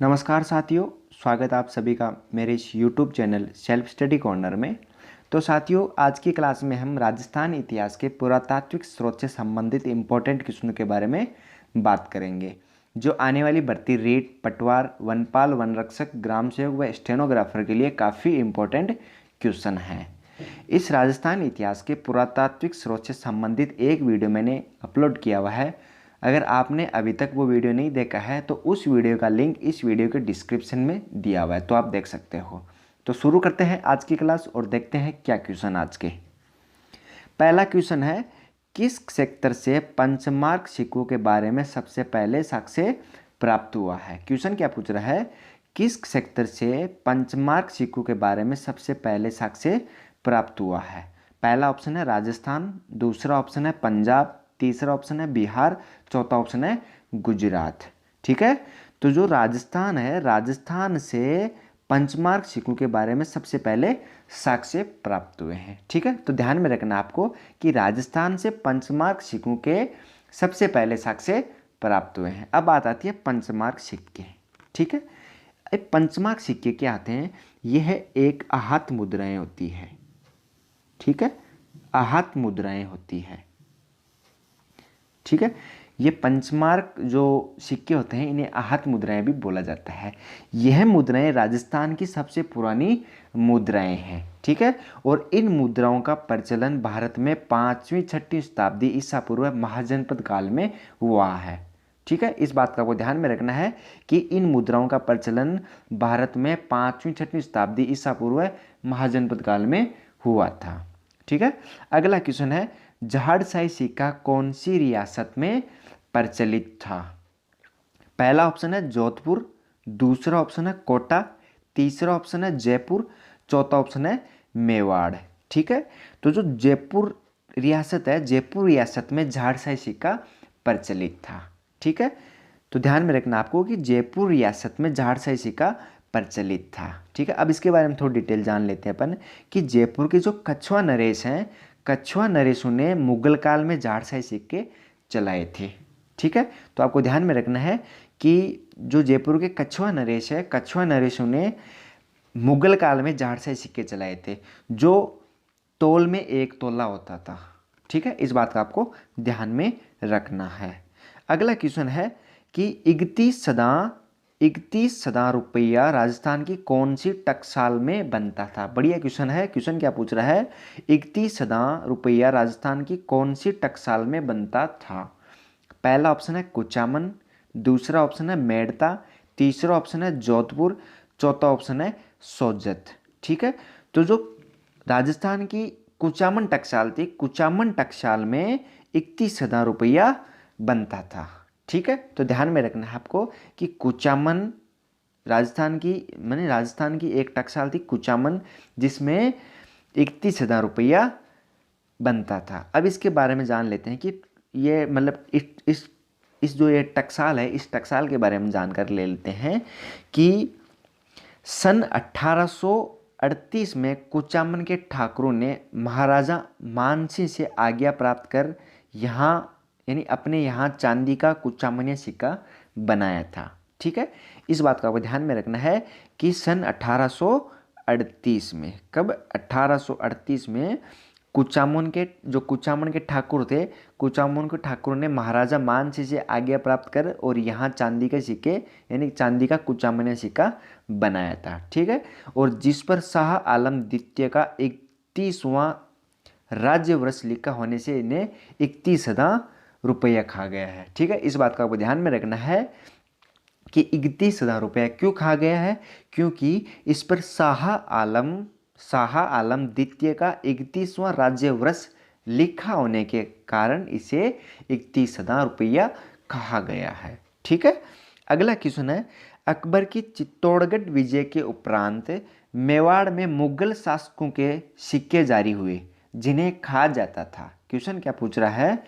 नमस्कार साथियों, स्वागत आप सभी का मेरे इस YouTube channel self study corner में। तो साथियों, आज की क्लास में हम राजस्थान इतिहास के पुरातात्विक स्रोत से संबंधित इम्पोर्टेंट क्वेश्चन के बारे में बात करेंगे, जो आने वाली भर्ती रेट, पटवार, वनपाल, वनरक्षक, ग्राम सेवक व स्टेनोग्राफर के लिए काफ़ी इम्पोर्टेंट क्वेश्चन हैं। इस राजस्थान इतिहास के पुरातात्विक स्रोत से संबंधित एक वीडियो मैंने अपलोड किया हुआ है। अगर आपने अभी तक वो वीडियो नहीं देखा है तो उस वीडियो का लिंक इस वीडियो के डिस्क्रिप्शन में दिया हुआ है, तो आप देख सकते हो। तो शुरू करते हैं आज की क्लास और देखते हैं क्या क्वेश्चन आज के। पहला क्वेश्चन है, किस सेक्टर से पंचमार्क सिक्कों के बारे में सबसे पहले साक्ष्य प्राप्त हुआ है। क्वेश्चन क्या पूछ रहा है, किस सेक्टर से पंचमार्क सिक्कों के बारे में सबसे पहले साक्ष्य प्राप्त हुआ है। पहला ऑप्शन है राजस्थान, दूसरा ऑप्शन है पंजाब, तीसरा ऑप्शन है बिहार, चौथा ऑप्शन है गुजरात। ठीक है, तो जो राजस्थान है, राजस्थान से पंचमार्क सिक्कों के बारे में सबसे पहले साक्ष्य प्राप्त हुए हैं। ठीक है, तो ध्यान में रखना आपको कि राजस्थान से पंचमार्क सिक्कों के सबसे पहले साक्ष्य प्राप्त हुए हैं। अब बात आती है पंचमार्क सिक्के। ठीक है, पंचमार्क सिक्के क्या आते हैं, यह एक आहत मुद्राएं होती है। ठीक है, आहत मुद्राएं होती है। ठीक है, ये पंचमार्क जो सिक्के होते हैं इन्हें आहत मुद्राएं भी बोला जाता है। यह मुद्राएं राजस्थान की सबसे पुरानी मुद्राएं हैं। ठीक है, और इन मुद्राओं का प्रचलन भारत में 5वीं-6वीं शताब्दी ईसा पूर्व महाजनपद काल में हुआ है। ठीक है, इस बात का आपको ध्यान में रखना है कि इन मुद्राओं का प्रचलन भारत में 5वीं-6वीं शताब्दी ईसा पूर्व महाजनपद काल में हुआ था। ठीक है, अगला क्वेश्चन है, झाड़साई सिक्का कौन सी रियासत में प्रचलित था। पहला ऑप्शन है जोधपुर, दूसरा ऑप्शन है कोटा, तीसरा ऑप्शन है जयपुर, चौथा ऑप्शन है मेवाड़। ठीक है, तो जो जयपुर रियासत है, जयपुर रियासत में झाड़साई सिक्का प्रचलित था। ठीक है, तो ध्यान में रखना आपको कि जयपुर रियासत में झाड़साई सिक्का प्रचलित था। ठीक है, अब इसके बारे में थोड़ी डिटेल जान लेते हैं अपन कि जयपुर के जो कछुआ नरेश हैं, कछुआ नरेशों ने मुगल काल में झाड़साई सिक्के चलाए थे। ठीक है, तो आपको ध्यान में रखना है कि जो जयपुर के कछुआ नरेश है, कछुआ नरेशों ने मुगल काल में झाड़साई सिक्के चलाए थे, जो तोल में 1 तोला होता था। ठीक है, इस बात का आपको ध्यान में रखना है। अगला क्वेश्चन है कि 31 सदा रुपया राजस्थान की कौन सी टकसाल में बनता था। बढ़िया क्वेश्चन है। क्वेश्चन क्या पूछ रहा है, 31 सदा रुपया राजस्थान की कौन सी टकसाल में बनता था। पहला ऑप्शन है कुचामन, दूसरा ऑप्शन है मेड़ता, तीसरा ऑप्शन है जोधपुर, चौथा ऑप्शन है सोजत। ठीक है, तो जो राजस्थान की कुचामन टकसाल थी, कुचामन टकसाल में 31 सदा रुपया बनता था। ठीक है, तो ध्यान में रखना है आपको कि कुचामन राजस्थान की एक टकसाल थी कुचामन, जिसमें 31,000 रुपया बनता था। अब इसके बारे में जान लेते हैं कि ये मतलब इस जो ये टकसाल है, इस टकसाल के बारे में जानकारी ले लेते हैं कि सन 1838 में कुचामन के ठाकुरों ने महाराजा मानसिंह से आज्ञा प्राप्त कर यहाँ यानी अपने यहाँ चांदी का कुचामनिया सिक्का बनाया था। ठीक है, इस बात का आपको ध्यान में रखना है कि सन 1838 में, कब 1838 में कुचामन के ठाकुर थे, कुचामन के ठाकुर ने महाराजा मानसिंह से आज्ञा प्राप्त कर और यहाँ चांदी के सिक्के यानी चांदी का कुचामनिया सिक्का बनाया था। ठीक है, और जिस पर शाह आलम द्वितीय का 31वां राज्य वर्ष लिखा होने से इन्हें 31,000 रुपया खा गया है। ठीक है, इस बात का आपको ध्यान में रखना है कि 31,000 रुपया क्यों खा गया है, क्योंकि इस पर शाह आलम द्वितीय का 31वां राज्य वर्ष लिखा होने के कारण इसे 31,000 रुपया कहा गया है। ठीक है, अगला क्वेश्चन है, अकबर की चित्तौड़गढ़ विजय के उपरांत मेवाड़ में मुगल शासकों के सिक्के जारी हुए जिन्हें खा जाता था। क्वेश्चन क्या पूछ रहा है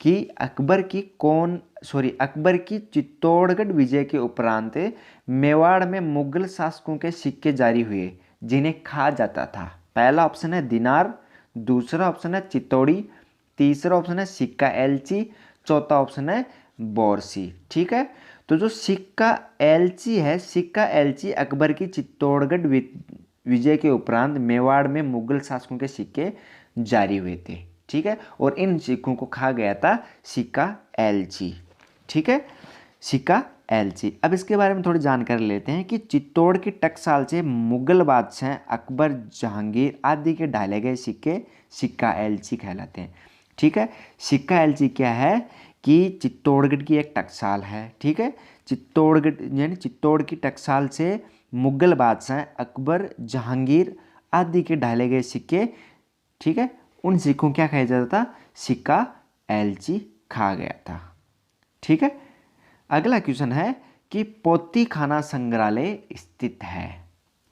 कि अकबर की चित्तौड़गढ़ विजय के उपरांत मेवाड़ में मुगल शासकों के सिक्के जारी हुए जिन्हें खा जाता था। पहला ऑप्शन है दिनार, दूसरा ऑप्शन है चित्तौड़ी, तीसरा ऑप्शन है सिक्का एलची, चौथा ऑप्शन है बोरसी। ठीक है, तो जो सिक्का एलची है, सिक्का एलची अकबर की चित्तौड़गढ़ विजय के उपरांत मेवाड़ में मुगल शासकों के सिक्के जारी हुए थे। ठीक है, और इन सिक्कों को कहा गया था सिक्का एलची। ठीक है, सिक्का एलची। अब इसके बारे में थोड़ी जानकारी लेते हैं कि चित्तौड़ की टकसाल से मुगल बादशाह अकबर, जहांगीर आदि के डाले गए सिक्के सिक्का एलची कहलाते हैं। ठीक है, सिक्का एलची क्या है कि चित्तौड़गढ़ की एक टकसाल है। ठीक है, चित्तौड़गढ़ यानी चित्तौड़ की टकसाल से मुगल बादशाह अकबर, जहांगीर आदि के डाले गए सिक्के, ठीक है, उन सिक्कों को क्या कहा जाता था, सिक्का एलची कहा गया था। ठीक है, अगला क्वेश्चन है कि पोती खाना संग्रहालय स्थित है।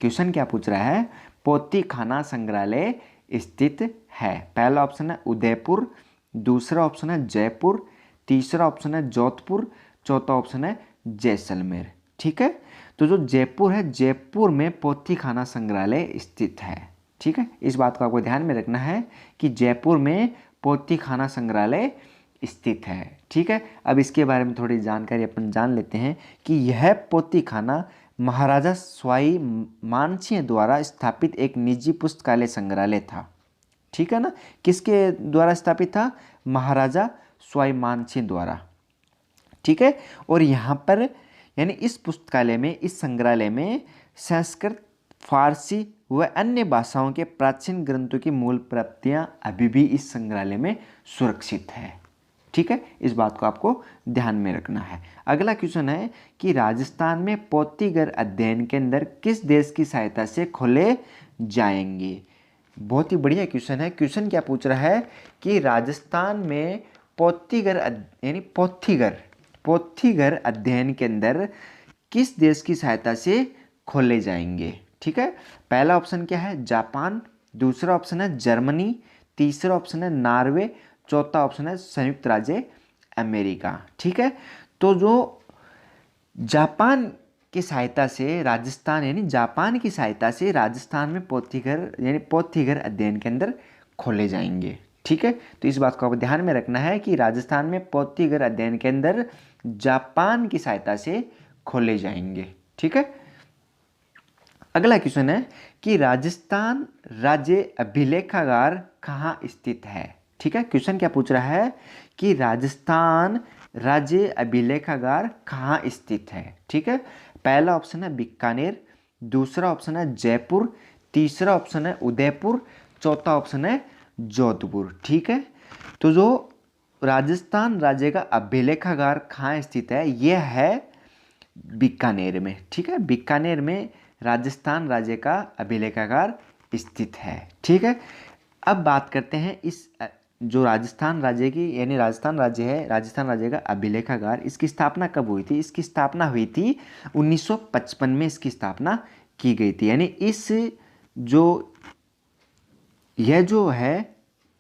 क्वेश्चन क्या पूछ रहा है, पोती खाना संग्रहालय स्थित है। पहला ऑप्शन है उदयपुर, दूसरा ऑप्शन है जयपुर, तीसरा ऑप्शन है जोधपुर, चौथा ऑप्शन है जैसलमेर। ठीक है, तो जो जयपुर है, जयपुर में पोथी खाना संग्रहालय स्थित है। ठीक है, इस बात को आपको ध्यान में रखना है कि जयपुर में पोथी खाना संग्रहालय स्थित है। ठीक है, अब इसके बारे में थोड़ी जानकारी अपन जान लेते हैं कि यह पोथी खाना महाराजा सवाई मानसिंह द्वारा स्थापित एक निजी पुस्तकालय संग्रहालय था। ठीक है ना, किसके द्वारा स्थापित था, महाराजा सवाई मानसिंह द्वारा। ठीक है, और यहाँ पर यानी इस पुस्तकालय में, इस संग्रहालय में संस्कृत, फारसी व अन्य भाषाओं के प्राचीन ग्रंथों की मूल प्राप्तियां अभी भी इस संग्रहालय में सुरक्षित है। ठीक है, इस बात को आपको ध्यान में रखना है। अगला क्वेश्चन है कि राजस्थान में पोथीघर अध्ययन केंद्र किस देश की सहायता से खोले जाएंगे। बहुत ही बढ़िया क्वेश्चन है। क्वेश्चन क्या पूछ रहा है कि राजस्थान में पोथीघर यानी पोथीघर अध्ययन केंद्र किस देश की सहायता से खोले जाएंगे। ठीक है, पहला ऑप्शन क्या है, जापान, दूसरा ऑप्शन है जर्मनी, तीसरा ऑप्शन है नॉर्वे, चौथा ऑप्शन है संयुक्त राज्य अमेरिका। ठीक है, तो जो जापान की सहायता से राजस्थान यानी जापान की सहायता से राजस्थान में पोथीघर यानी पोथीघर अध्ययन केंद्र खोले जाएंगे। ठीक है, तो इस बात को आपको ध्यान में रखना है कि राजस्थान में पोथीघर अध्ययन केंद्र जापान की सहायता से खोले जाएंगे। ठीक है, अगला क्वेश्चन है कि राजस्थान राज्य अभिलेखागार कहाँ स्थित है। ठीक है, क्वेश्चन क्या पूछ रहा है कि राजस्थान राज्य अभिलेखागार कहाँ स्थित है। ठीक है, पहला ऑप्शन है बीकानेर, दूसरा ऑप्शन है जयपुर, तीसरा ऑप्शन है उदयपुर, चौथा ऑप्शन है जोधपुर। ठीक है, तो जो राजस्थान राज्य का अभिलेखागार कहाँ स्थित है, यह है बीकानेर में। ठीक है, बीकानेर में राजस्थान राज्य का अभिलेखागार स्थित है। ठीक है, अब बात करते हैं इस जो राजस्थान राज्य की यानी राजस्थान राज्य है, राजस्थान राज्य का अभिलेखागार, इसकी स्थापना कब हुई थी। इसकी स्थापना हुई थी 1955 में इसकी स्थापना की गई थी। यानी इस जो यह जो है,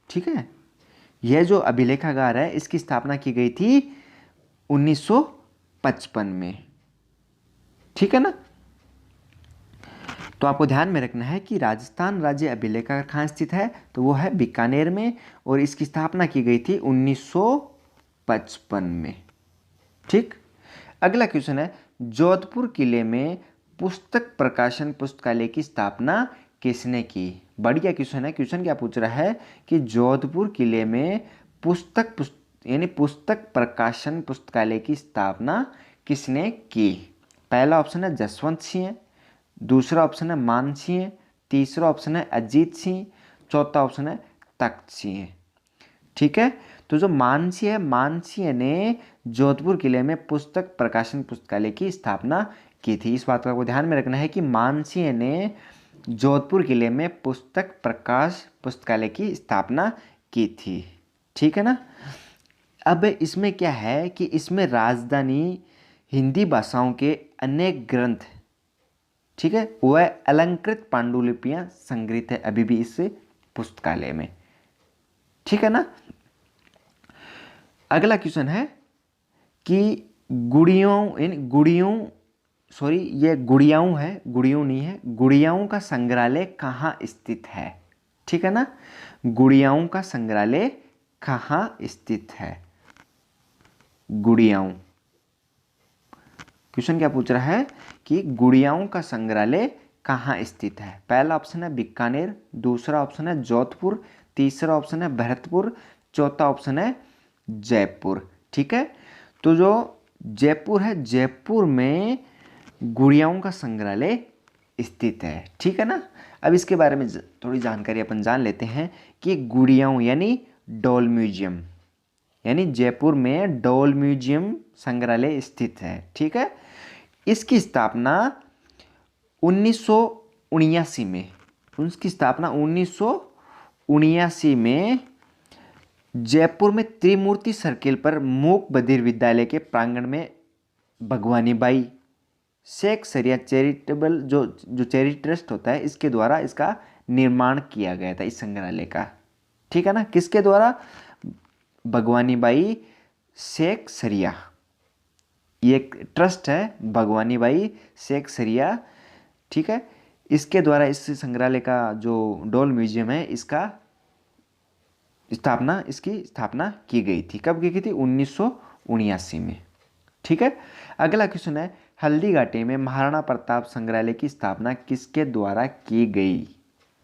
ठीक है, यह जो अभिलेखागार है इसकी स्थापना की गई थी 1955 में। ठीक है ना, तो आपको ध्यान में रखना है कि राजस्थान राज्य अभिलेखागार कहाँ स्थित है, तो वो है बीकानेर में और इसकी स्थापना की गई थी 1955 में। ठीक, अगला क्वेश्चन है जोधपुर किले में पुस्तक प्रकाशन पुस्तकालय की स्थापना किसने की। बढ़िया क्वेश्चन है। क्वेश्चन क्या पूछ रहा है कि जोधपुर किले में यानी पुस्तक प्रकाशन पुस्तकालय की स्थापना किसने की। पहला ऑप्शन है जसवंत सिंह, दूसरा ऑप्शन है मान सिंह, तीसरा ऑप्शन है अजीत सिंह, चौथा ऑप्शन है तख्त सिंह। ठीक है, तो जो मान सिंह ने जोधपुर किले में पुस्तक प्रकाशन पुस्तकालय की स्थापना की थी। इस बात को आपको ध्यान में रखना है कि मान सिंह ने जोधपुर किले में पुस्तक प्रकाश पुस्तकालय की स्थापना की थी। ठीक है ना, अब इसमें क्या है कि इसमें राजधानी हिंदी भाषाओं के अनेक ग्रंथ, ठीक है, वह अलंकृत पांडुलिपियां संग्रहित है अभी भी इस पुस्तकालय में। ठीक है ना, अगला क्वेश्चन है कि गुड़ियाओं है, गुड़ियों नहीं है, गुड़ियाओं का संग्रहालय कहाँ स्थित है। ठीक है ना, गुड़ियाओं का संग्रहालय कहाँ स्थित है, गुड़ियाओं। क्वेश्चन क्या पूछ रहा है कि गुड़ियाओं का संग्रहालय कहाँ स्थित है। पहला ऑप्शन है बीकानेर, दूसरा ऑप्शन है जोधपुर, तीसरा ऑप्शन है भरतपुर, चौथा ऑप्शन है जयपुर। ठीक है, तो जो जयपुर है, जयपुर में गुड़ियाओं का संग्रहालय स्थित है। ठीक है ना। अब इसके बारे में थोड़ी जानकारी अपन जान लेते हैं कि गुड़ियाओं यानी डॉल म्यूजियम, यानी जयपुर में डॉल म्यूजियम संग्रहालय स्थित है। ठीक है, इसकी स्थापना 1979 में, उसकी स्थापना 1979 में जयपुर में त्रिमूर्ति सर्किल पर मूक बधिर विद्यालय के प्रांगण में भगवानी बाई शेख सरिया चैरिटेबल जो चैरिटी ट्रस्ट होता है, इसके द्वारा इसका निर्माण किया गया था, इस संग्रहालय का। ठीक है ना, किसके द्वारा? भगवानी बाई शेख सरिया, ये एक ट्रस्ट है भगवानी बाई शेख सरिया। ठीक है, इसके द्वारा इस संग्रहालय का जो डॉल म्यूजियम है, इसकी स्थापना की गई थी। कब की गई थी? 1979 में। ठीक है, अगला क्वेश्चन है हल्दीघाटी में महाराणा प्रताप संग्रहालय की स्थापना किसके द्वारा की गई।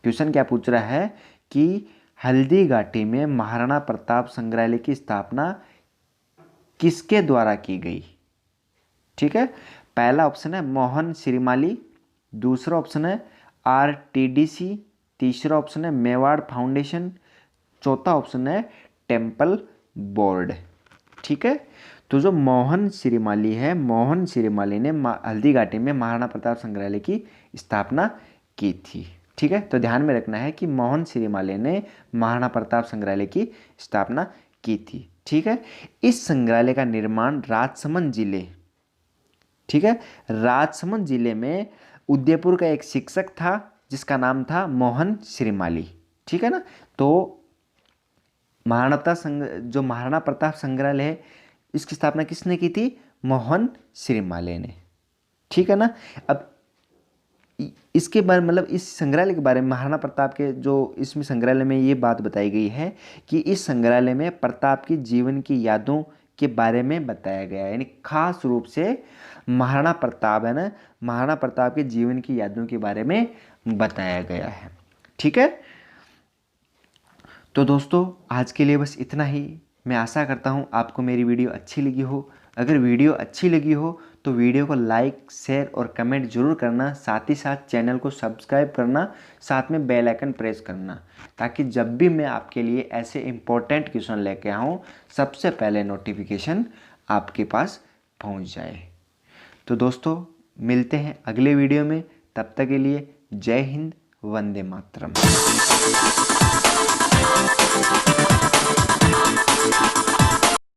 क्वेश्चन क्या पूछ रहा है कि हल्दीघाटी में महाराणा प्रताप संग्रहालय की स्थापना किसके द्वारा की गई। ठीक है, पहला ऑप्शन है मोहन श्रीमाली, दूसरा ऑप्शन है RTDC, तीसरा ऑप्शन है मेवाड़ फाउंडेशन, चौथा ऑप्शन है टेम्पल बोर्ड। ठीक है, तो जो मोहन श्रीमाली है, मोहन श्रीमाली ने हल्दीघाटी में महाराणा प्रताप संग्रहालय की स्थापना की थी। ठीक है, तो ध्यान में रखना है कि मोहन श्रीमाली ने महाराणा प्रताप संग्रहालय की स्थापना की थी। ठीक है, इस संग्रहालय का निर्माण राजसमंद जिले, ठीक है, राजसमंद जिले में उदयपुर का एक शिक्षक था जिसका नाम था मोहन श्रीमाली। ठीक है ना, तो जो महाराणा प्रताप संग्रहालय है, इसकी स्थापना किसने की थी? मोहन श्रीमाली ने। ठीक है ना। अब इसके बारे मतलब इस संग्रहालय के बारे में महाराणा प्रताप के जो इसमें संग्रहालय में ये बात बताई गई है कि इस संग्रहालय में प्रताप की जीवन की यादों के बारे में बताया गया है, यानी खास रूप से महाराणा प्रताप है ना, महाराणा प्रताप के जीवन की यादों के बारे में बताया गया है। ठीक है, तो दोस्तों आज के लिए बस इतना ही। मैं आशा करता हूँ आपको मेरी वीडियो अच्छी लगी हो। अगर वीडियो अच्छी लगी हो तो वीडियो को लाइक, शेयर और कमेंट जरूर करना, साथ ही साथ चैनल को सब्सक्राइब करना, साथ में बेल आइकन प्रेस करना, ताकि जब भी मैं आपके लिए ऐसे इम्पोर्टेंट क्वेश्चन लेके आऊँ सबसे पहले नोटिफिकेशन आपके पास पहुँच जाए। तो दोस्तों मिलते हैं अगले वीडियो में, तब तक के लिए जय हिंद, वंदे मातरम।